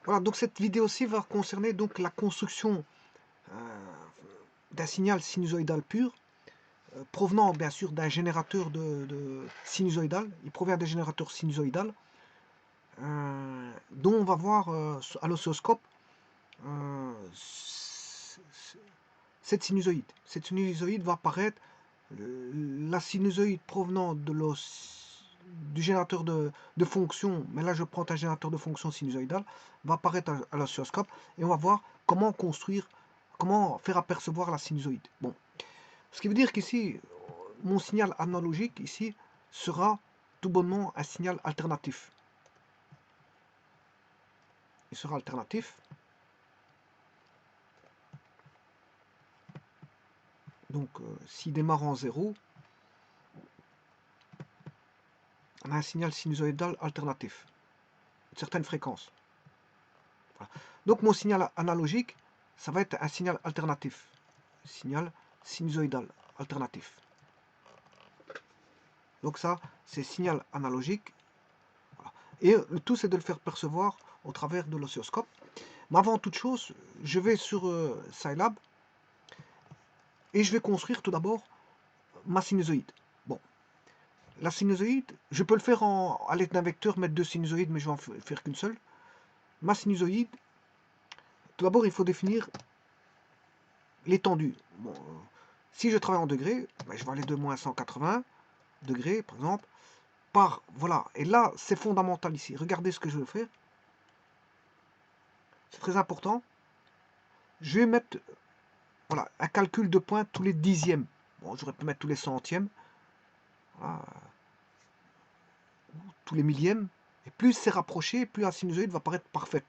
Voilà, donc cette vidéo-ci va concerner donc la construction d'un signal sinusoïdal pur, provenant bien sûr d'un générateur de sinusoïdal. Il provient d'un générateur sinusoïdal, dont on va voir à l'oscilloscope cette sinusoïde. Cette sinusoïde va apparaître, la sinusoïde provenant du générateur de fonction, mais là je prends un générateur de fonction sinusoïdale, va apparaître à l'oscilloscope et on va voir comment construire, comment faire apercevoir la sinusoïde. Bon, ce qui veut dire qu'ici, mon signal analogique ici sera tout bonnement un signal alternatif. Il sera alternatif. Donc, s'il démarre en 0, on a un signal sinusoïdal alternatif, une certaine fréquence. Voilà. Donc, mon signal analogique, ça va être un signal alternatif. Signal sinusoïdal alternatif. Donc ça, c'est signal analogique. Voilà. Et le tout, c'est de le faire percevoir au travers de l'oscilloscope. Mais avant toute chose, je vais sur Scilab et je vais construire tout d'abord ma sinusoïde. Bon, la sinusoïde, je peux le faire à l'aide d'un vecteur, mettre deux sinusoïdes, mais je vais en faire qu'une seule. Ma sinusoïde, tout d'abord, il faut définir l'étendue. Bon, si je travaille en degrés, ben, je vais aller de moins 180 degrés, par exemple, par, voilà, et là, c'est fondamental ici. Regardez ce que je vais faire. C'est très important. Je vais mettre, voilà, un calcul de points tous les dixièmes. Bon, j'aurais pu mettre tous les centièmes. Voilà, tous les millièmes. Et plus c'est rapproché, plus la sinusoïde va paraître parfaite.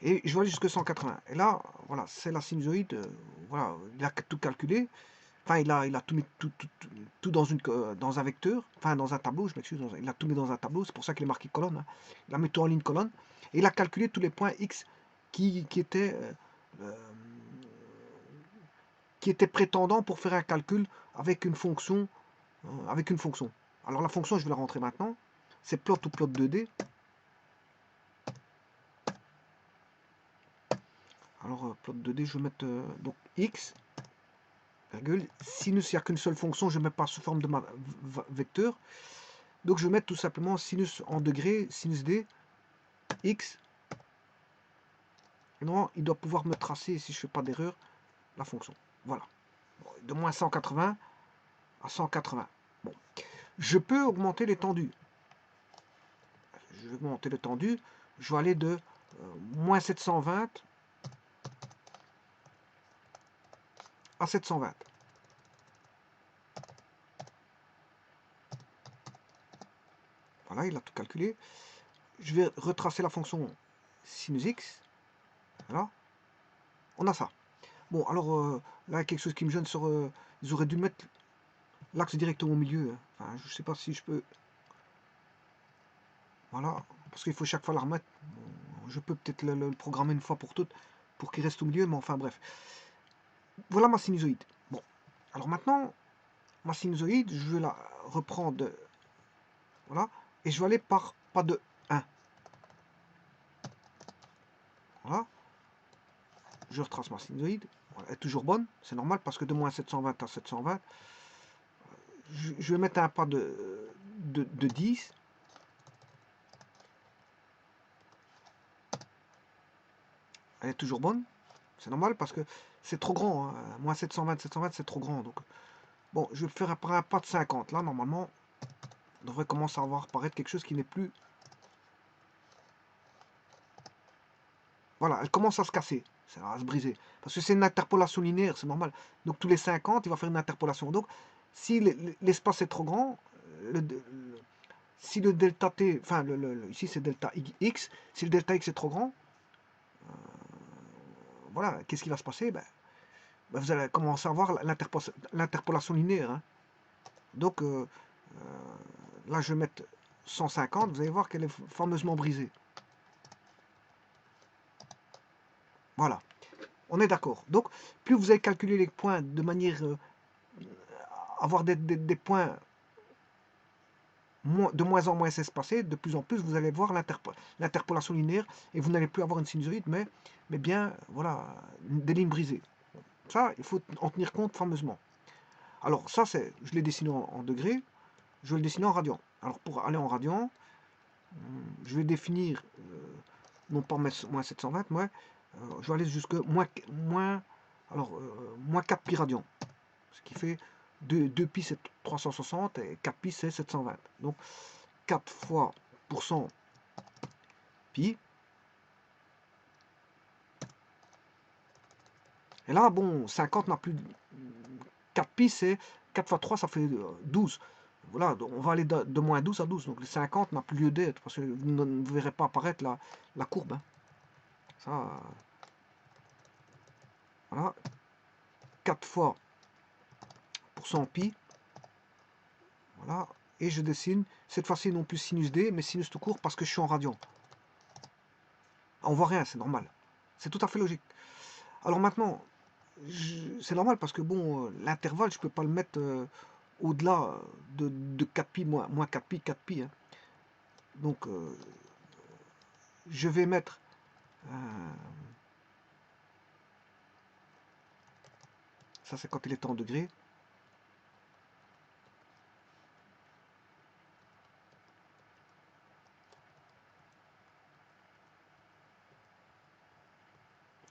Et je vais aller jusqu'à 180. Et là, voilà, c'est la sinusoïde. Voilà, il a tout calculé. Enfin, il a tout mis tout dans un vecteur. Enfin, dans un tableau, je m'excuse. Il a tout mis dans un tableau. C'est pour ça qu'il est marqué colonne. Hein. Il a mis tout en ligne colonne. Et il a calculé tous les points X qui étaient prétendants pour faire un calcul avec une fonction. Alors la fonction, je vais la rentrer maintenant. C'est plot ou plot 2D. Alors plot 2D, je vais mettre donc X, virgule, sinus, il n'y a qu'une seule fonction, je ne mets pas sous forme de vecteur. Donc je vais mettre tout simplement sinus en degrés, sinus D, X. Et non, il doit pouvoir me tracer, si je ne fais pas d'erreur, la fonction. Voilà. De moins 180 à 180. Bon. Je peux augmenter l'étendue. Je vais augmenter l'étendue. Je vais aller de moins 720 à 720. Voilà, il a tout calculé. Je vais retracer la fonction sinus x. Voilà. On a ça. Bon, alors là, quelque chose qui me gêne sur... ils auraient dû mettre l'axe directement au milieu. Hein. Enfin, je sais pas si je peux... Voilà. Parce qu'il faut chaque fois la remettre. Bon, je peux peut-être le programmer une fois pour toutes pour qu'il reste au milieu, mais enfin bref. Voilà ma sinusoïde. Bon. Alors maintenant, ma sinusoïde, je vais la reprendre... Voilà. Et je vais aller par pas de 1. Voilà. Je retrace ma sinusoïde. Elle est toujours bonne. C'est normal parce que de moins 720 à 720, je vais mettre un pas de 10. Elle est toujours bonne. C'est normal parce que c'est trop grand. Hein. Moins 720, 720, c'est trop grand. Donc, bon, je vais faire un pas de 50. Là, normalement, on devrait commencer à voir apparaître quelque chose qui n'est plus... Voilà, elle commence à se casser. À se briser. Parce que c'est une interpolation linéaire, c'est normal. Donc, tous les 50, il va faire une interpolation. Donc, si l'espace est trop grand, si le delta t, enfin, ici c'est delta x, si le delta x est trop grand, voilà, qu'est-ce qui va se passer? Vous allez commencer à voir l'interpolation linéaire. Hein. Donc, là, je vais mettre 150, vous allez voir qu'elle est fameusement brisée. Voilà, on est d'accord. Donc, plus vous allez calculer les points de manière avoir des points de moins en moins espacée, de plus en plus, vous allez voir l'interpolation linéaire et vous n'allez plus avoir une sinusoïde, mais bien, voilà, des lignes brisées. Ça, il faut en tenir compte fameusement. Alors ça, je l'ai dessiné en degrés, je vais le dessiner en radian. Alors pour aller en radian, je vais définir, non pas moins 720, je vais aller jusque moins 4 pi radian. Ce qui fait 2 pi c'est 360 et 4 pi c'est 720. Donc 4 fois % pi. Et là, bon, 50 n'a plus... 4 pi c'est 4 fois 3, ça fait 12. Voilà, donc on va aller de moins 12 à 12. Donc le 50 n'a plus lieu d'être parce que vous ne verrez pas apparaître la courbe. Hein. Ça, voilà. 4 fois % pi. Voilà. Et je dessine, cette fois-ci non plus sinus D, mais sinus tout court parce que je suis en radian. On voit rien, c'est normal. C'est tout à fait logique. Alors maintenant, c'est normal parce que bon, l'intervalle, je peux pas le mettre au-delà de 4 pi, moins 4 pi, 4 pi. Hein. Donc, je vais mettre... ça, c'est quand il est en degrés.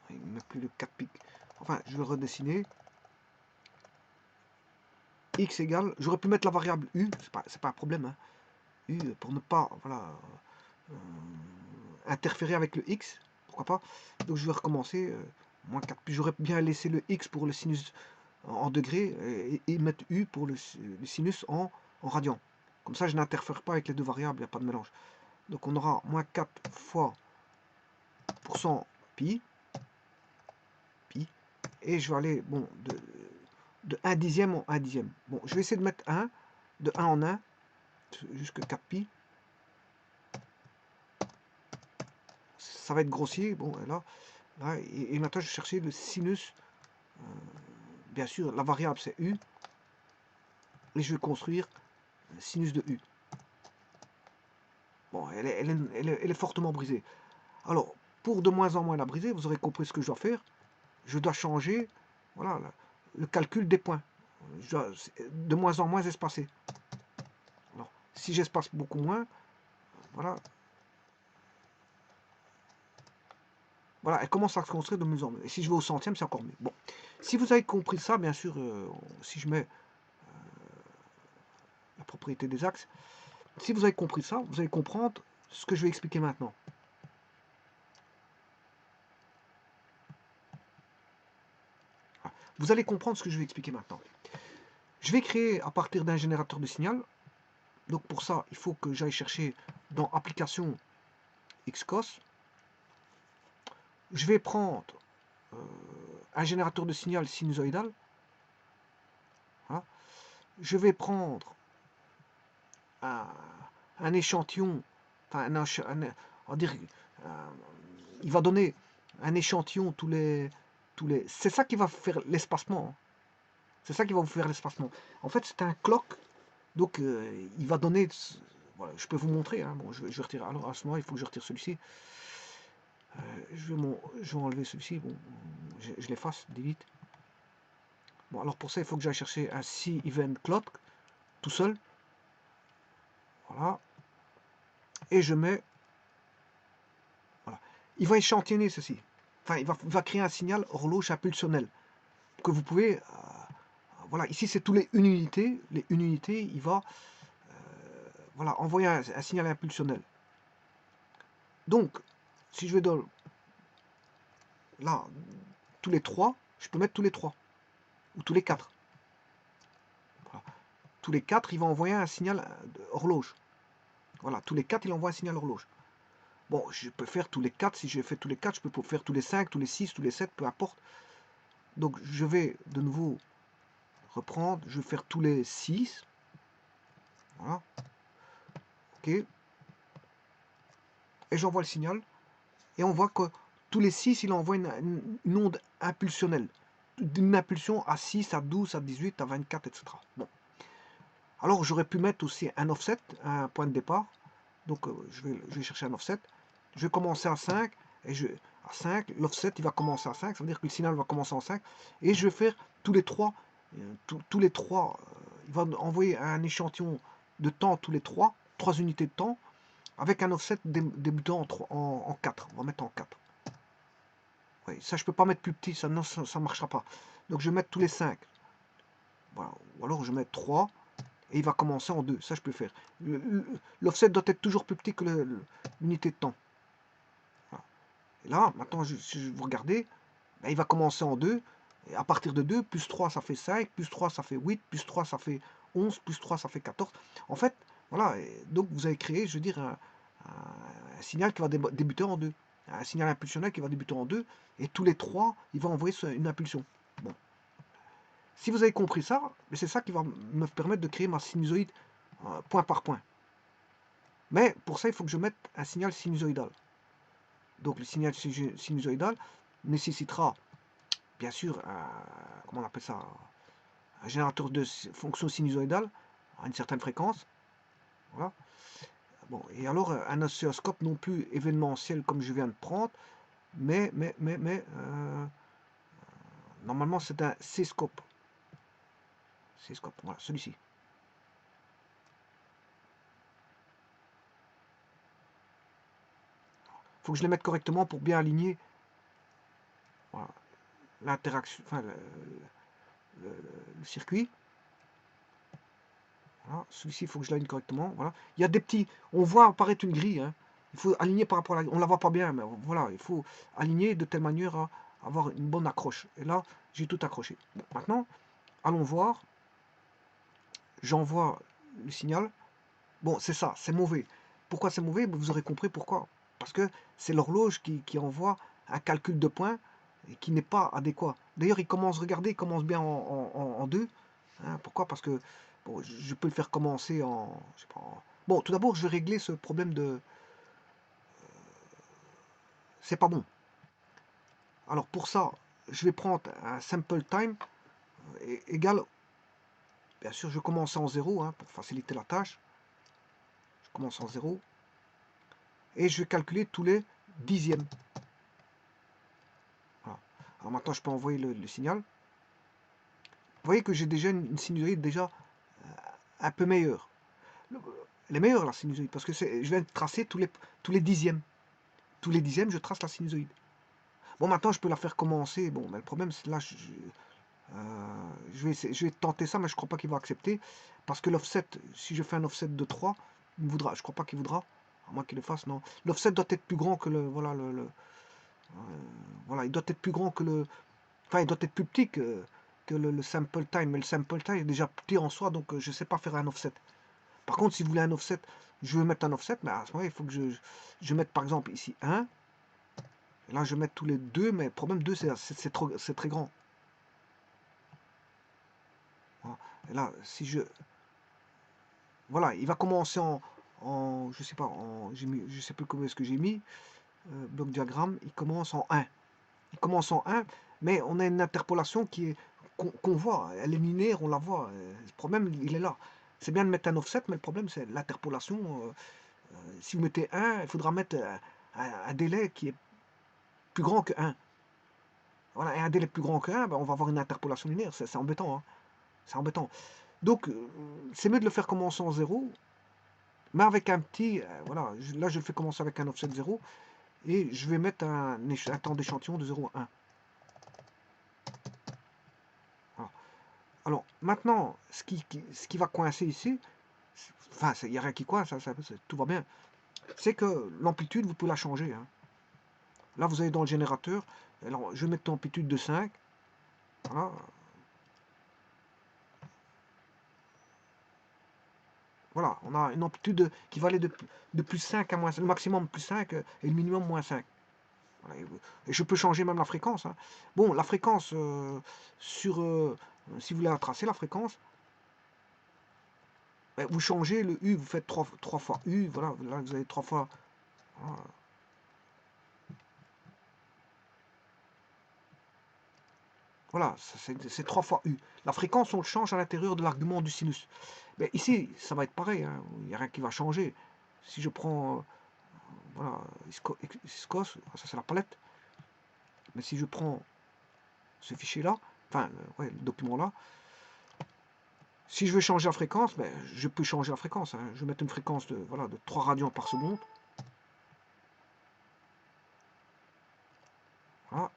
Il ne met plus le 4 pi. Enfin, je vais le redessiner. X égale... J'aurais pu mettre la variable U, c'est pas un problème. Hein. U, pour ne pas... Voilà... interférer avec le X. Pourquoi pas. Donc, je vais recommencer... moins 4 pi. J'aurais bien laissé le X pour le sinus en degrés et mettre U pour le sinus en radian. Comme ça, je n'interfère pas avec les deux variables, il n'y a pas de mélange. Donc on aura moins 4 fois % pi, et je vais aller bon, de 1 dixième en 1 dixième. Bon, je vais essayer de mettre 1, de 1 en 1, jusqu'à 4 pi. Ça va être grossier, bon, et maintenant je vais chercher le sinus. Bien sûr, la variable c'est U, et je vais construire sinus de U. Bon, elle est fortement brisée. Alors, pour de moins en moins la briser, vous aurez compris ce que je dois faire. Je dois changer, voilà, le calcul des points. Je dois de moins en moins espacer. Alors, si j'espace beaucoup moins, voilà, voilà, elle commence à se construire de mieux en mieux. Et si je vais au centième, c'est encore mieux. Bon, si vous avez compris ça, bien sûr, si je mets la propriété des axes, si vous avez compris ça, vous allez comprendre ce que je vais expliquer maintenant. Vous allez comprendre ce que je vais expliquer maintenant. Je vais créer à partir d'un générateur de signal. Donc pour ça, il faut que j'aille chercher dans Application Xcos. Je vais prendre un générateur de signal sinusoïdal. Voilà. Je vais prendre un échantillon, enfin on va dire, il va donner un échantillon tous les c'est ça qui va faire l'espacement. Hein. C'est ça qui va vous faire l'espacement. En fait, c'est un clock, donc il va donner. Voilà, je peux vous montrer. Hein. Bon, je vais retirer. Alors à ce moment, il faut que je retire celui-ci. Je vais enlever celui-ci. Bon, je l'efface, delete. Bon, alors pour ça, il faut que j'aille chercher un C event clock tout seul. Voilà. Et je mets. Voilà. Il va échantillonner ceci. Enfin, il va créer un signal horloge impulsionnel que vous pouvez. Voilà, ici c'est tous les unités. Les unités, il va voilà, envoyer un signal impulsionnel. Donc, si je vais dans là, tous les 3, je peux mettre tous les 3 ou tous les 4. Voilà. Tous les 4, il va envoyer un signal horloge. Voilà, tous les 4, il envoie un signal horloge. Bon, je peux faire tous les 4. Si je fais tous les 4, je peux faire tous les 5, tous les 6, tous les 7, peu importe. Donc, je vais de nouveau reprendre. Je vais faire tous les 6. Voilà. OK. Et j'envoie le signal. Et on voit que tous les 6, il envoie une onde impulsionnelle. D'une impulsion à 6, à 12, à 18, à 24, etc. Bon. Alors j'aurais pu mettre aussi un offset, un point de départ. Donc je vais chercher un offset. Je vais commencer à 5. Et à 5, l'offset il va commencer à 5. Ça veut dire que le signal va commencer en 5. Et je vais faire tous les trois. Tous les trois. Il va envoyer un échantillon de temps tous les trois. 3 unités de temps. Avec un offset débutant en 4. On va mettre en 4. Oui, ça je peux pas mettre plus petit. Ça ne marchera pas. Donc je vais mettre tous les 5. Voilà. Ou alors je mets 3. Et il va commencer en 2. Ça, je peux faire. L'offset doit être toujours plus petit que l'unité de temps. Voilà. Et là, maintenant, si vous regardez, ben, il va commencer en 2. Et à partir de 2, plus 3, ça fait 5. Plus 3, ça fait 8. Plus 3, ça fait 11. Plus 3, ça fait 14. En fait, voilà. Donc, vous avez créé, je veux dire, un signal qui va débuter en 2. Un signal impulsionnel qui va débuter en 2. Et tous les 3, il va envoyer une impulsion. Bon. Si vous avez compris ça, c'est ça qui va me permettre de créer ma sinusoïde point par point. Mais pour ça, il faut que je mette un signal sinusoïdal. Donc le signal sinusoïdal nécessitera, bien sûr, comment on appelle ça, un générateur de fonction sinusoïdale à une certaine fréquence. Voilà. Bon, et alors un oscilloscope non plus événementiel comme je viens de prendre, mais normalement c'est un C-scope. C-scope, voilà, celui-ci. Il faut que je les mette correctement pour bien aligner voilà, l'interaction, enfin le circuit. Voilà, celui-ci, il faut que je l'aligne correctement. Voilà. Il y a des petits. On voit apparaître une grille. Hein. Il faut aligner par rapport à la. On la voit pas bien, mais voilà, il faut aligner de telle manière à avoir une bonne accroche. Et là, j'ai tout accroché. Bon, maintenant, allons voir. J'envoie le signal. Bon, c'est ça, c'est mauvais. Pourquoi c'est mauvais? Vous aurez compris pourquoi. Parce que c'est l'horloge qui envoie un calcul de points et qui n'est pas adéquat. D'ailleurs, il commence, regardez, il commence bien en 2. Hein, pourquoi? Parce que bon, je peux le faire commencer en, je sais pas, bon, tout d'abord, je vais régler ce problème de... C'est pas bon. Alors pour ça, je vais prendre un sample time égal... Bien sûr, je commence en 0 hein, pour faciliter la tâche. Je commence en 0. Et je vais calculer tous les dixièmes. Voilà. Alors maintenant, je peux envoyer le signal. Vous voyez que j'ai déjà une sinusoïde déjà un peu meilleure. Elle est meilleure la sinusoïde parce que je viens de tracer tous les dixièmes. Tous les dixièmes, je trace la sinusoïde. Bon, maintenant, je peux la faire commencer. Bon, mais le problème, c'est là, je vais tenter ça, mais je ne crois pas qu'il va accepter. Parce que l'offset, si je fais un offset de 3, il voudra. Je ne crois pas qu'il voudra. À moins qu'il le fasse, non. L'offset doit être plus grand que le. Voilà, voilà, il doit être plus grand que le. Enfin, il doit être plus petit que le sample time. Mais le sample time est déjà petit en soi, donc je ne sais pas faire un offset. Par contre, si vous voulez un offset, je vais mettre un offset, mais à ce moment il faut que je mette par exemple ici 1. Et là, je vais mettre tous les 2, mais le problème 2, c'est très grand. Voilà. Et là, si je... Voilà, il va commencer je sais pas, je sais plus comment est-ce que j'ai mis, bloc diagramme, il commence en 1. Il commence en 1, mais on a une interpolation qu'on voit, elle est linéaire, on la voit. Le problème, il est là. C'est bien de mettre un offset, mais le problème, c'est l'interpolation. Si vous mettez 1, il faudra mettre un délai qui est plus grand que 1. Voilà, et un délai plus grand que 1, ben, on va avoir une interpolation linéaire. C'est embêtant. Hein. C'est embêtant. Donc, c'est mieux de le faire commencer en 0, mais avec un petit... voilà, là, je le fais commencer avec un offset 0, et je vais mettre un temps d'échantillon de 0 à 1. Voilà. Alors, maintenant, ce qui va coincer ici, enfin, il n'y a rien qui coince, tout va bien, c'est que l'amplitude, vous pouvez la changer. Hein. Là, vous allez dans le générateur. Alors, je vais mettre l'amplitude de 5. Voilà. Voilà, on a une amplitude qui va aller de plus 5 à moins 5, le maximum plus 5 et le minimum moins 5. Voilà, et je peux changer même la fréquence. Hein. Bon, la fréquence, si vous voulez la tracer, la fréquence, ben, vous changez le U, vous faites 3 fois U, voilà, là vous avez 3 fois... Voilà. Voilà, c'est 3 fois U. La fréquence, on le change à l'intérieur de l'argument du sinus. Mais ici, ça va être pareil, hein, il n'y a rien qui va changer. Si je prends, voilà, Iscos, ça c'est la palette. Mais si je prends ce fichier-là, enfin, ouais, le document-là, si je veux changer la fréquence, ben, je peux changer la fréquence. Hein. Je vais mettre une fréquence de, voilà, de 3 radians par seconde. Voilà.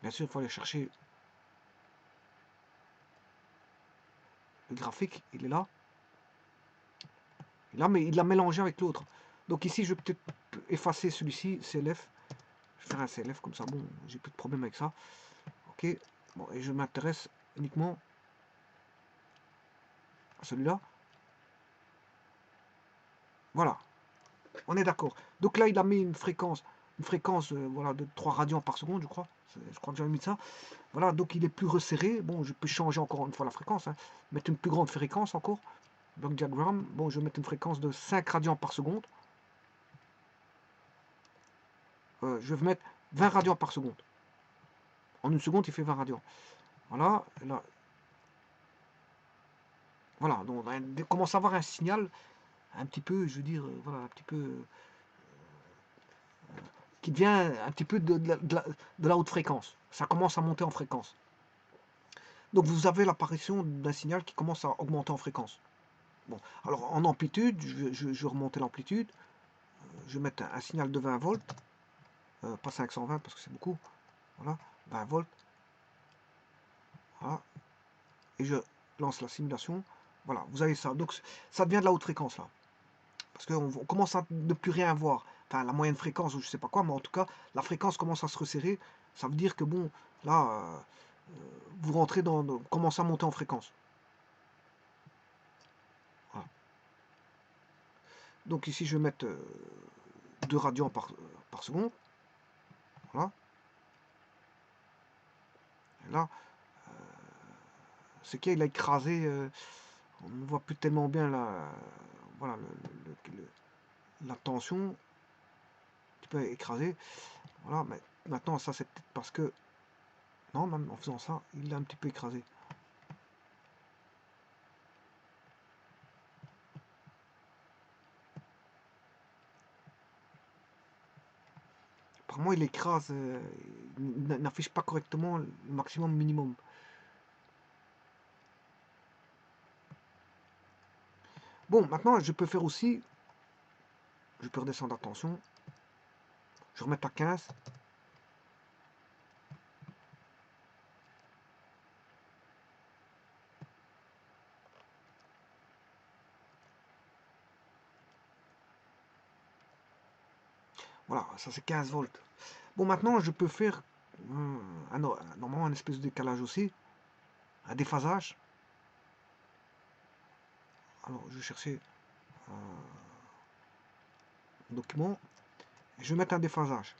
Bien sûr, il faut aller chercher le graphique, il est là. Là, mais il l'a mélangé avec l'autre. Donc ici, je vais peut-être effacer celui-ci, CLF. Je vais faire un CLF comme ça, bon, j'ai plus de problème avec ça. Ok, bon, et je m'intéresse uniquement à celui-là. Voilà, on est d'accord. Donc là, il a mis une fréquence voilà, de 3 radians par seconde, je crois. Je crois que j'avais mis ça. Voilà, donc il est plus resserré. Bon, je peux changer encore une fois la fréquence, hein. Mettre une plus grande fréquence encore. Block diagram, bon, je vais mettre une fréquence de 5 radians par seconde. Je vais mettre 20 radians par seconde. En une seconde, il fait 20 radians. Voilà, là. Voilà, donc on commence à avoir un signal un petit peu, je veux dire, voilà, un petit peu qui devient un petit peu de la haute fréquence. Ça commence à monter en fréquence. Donc vous avez l'apparition d'un signal qui commence à augmenter en fréquence. Bon, alors en amplitude, je vais remonter l'amplitude. Je vais mettre un signal de 20 volts, pas 520 parce que c'est beaucoup. Voilà, 20 volts. Voilà, et je lance la simulation. Voilà, vous avez ça. Donc ça devient de la haute fréquence là. Parce qu'on commence à ne plus rien voir. Enfin, la moyenne fréquence, ou je sais pas quoi, mais en tout cas, la fréquence commence à se resserrer. Ça veut dire que bon, là, vous rentrez commencez à monter en fréquence. Voilà. Donc ici, je vais mettre 2 radians par seconde. Voilà. Et là, ce qu'il a écrasé, on ne voit plus tellement bien voilà, la tension. Un petit peu écrasé. Voilà, mais maintenant, ça c'est peut-être parce que, non, même en faisant ça, il l'a un petit peu écrasé. Apparemment, il écrase, il n'affiche pas correctement le maximum minimum. Bon, maintenant, je peux faire aussi, je peux redescendre la tension, je remets à 15. Voilà, ça c'est 15 volts. Bon, maintenant, je peux faire normalement un espèce de décalage aussi, un déphasage. Alors, je vais chercher un document, et je vais mettre un déphasage.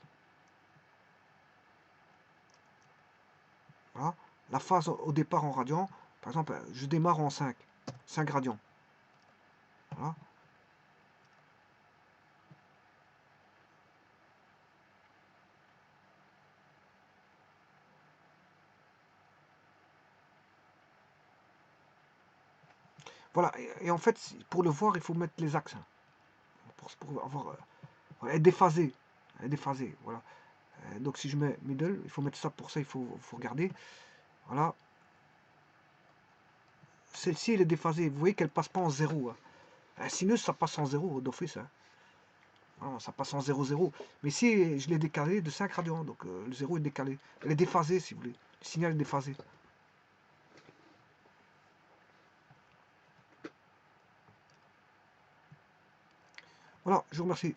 Voilà. La phase au départ en radians, par exemple, je démarre en 5 radians. Voilà. Voilà, et en fait, pour le voir, il faut mettre les axes. Hein, pour avoir, être déphasé. Être déphasé, voilà. Donc si je mets middle, il faut mettre ça pour ça, il faut regarder. Voilà. Celle-ci, elle est déphasée. Vous voyez qu'elle passe pas en 0. Hein. Un sinus, ça passe en 0 d'office. Hein. Voilà, ça passe en 0,0. Mais si je l'ai décalé de 5 radians, donc le 0 est décalé. Elle est déphasée, si vous voulez. Le signal est déphasé. Voilà, je vous remercie.